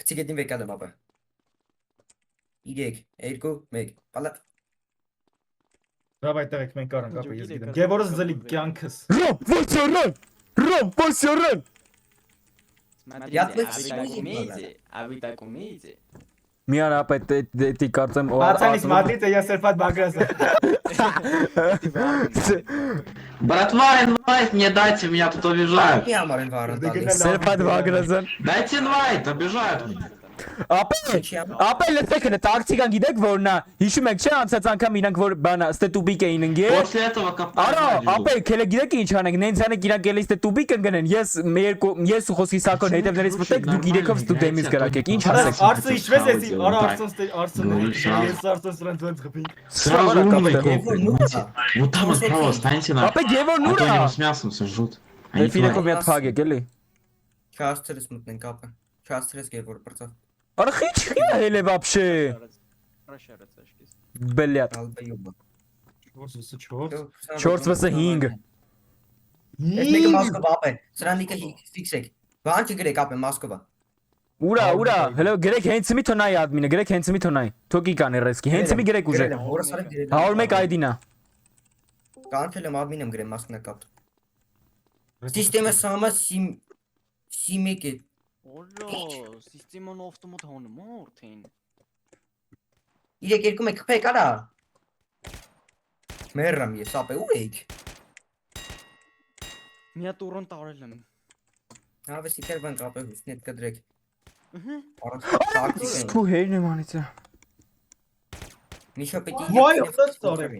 Գցի վեկա դեմ ապա։ 3 2 1 Բալա։ Դավայ տղեկ մենք կարանք ապա ես գիտեմ։ Գևորս զլի կյանքս։ Ռոմ պոսյորեն։ Միան ապա դի կարծեմ Բացանից Մադրիդը ես Սերփատ Բագրազը։ Братва, инвайт мне дайте, меня тут обижают. Ի համար են վարան տալիս։ Սերփատ Բագրազան։ Дайте инвайт, обижают меня. Ապա լսեք նա տակտիկան գիտեք որ նա հիշում եք չէ անցած անգամ իրանք որ բանա ստետուբիկ էին ընկել После этого копать. Արա ապա քելը գիտեք ինչ անենք նենց անեք իրանք էլի ստետուբիկ ընկնեն ես ու խոսքի սակոն հետևներից մտեք դուք իրեքով ստուդեմից գրակեք ինչ ասեք Արսը իջվես էսի արա Արսն ես Արսն սրան ձենց խփին Сразу умный. Вот там справа станьте на. ապա գևոր А то նուրա они с мясом сожрут. Они Ֆիրեկով твои. մի հատ փագեք էլի Չաստրես մտնեն կապը։ Չաստրես գևոր բրծավ։ Արա խիչ հելե вообще Բելյատ Ալբեյոբա։ 4 4 վսը 5 Ես մեկը Մոսկովա ապե։ Սրանիկը ֆիքսեք։ Բանջը գրեք ապե Մոսկովա։ Ուրա հələ գրեք հենցմի թոնայ admin-ը գրեք հենցմի թոնայ թոկի կան ռեսկի հենցմի գրեք ուժե 101 ID-նա Կանչել եմ admin- եմ գրեմ Մոսկվա կապ։ Սիստեմը սամա սիմեկե։ Օլո, սիստեման ավտոմատ հանում արդեն։ 3 2 1 խփեք արա։ Մերրամ ես ապե ու եք։ Մի հատ ուրոն տարել եմ։ Հավեսի կերվան կապը հուսնետ կդրեք։ Արա Քու հերն եմ անիցը Միշա պետք է։ Վայ, ո՞ց տարել։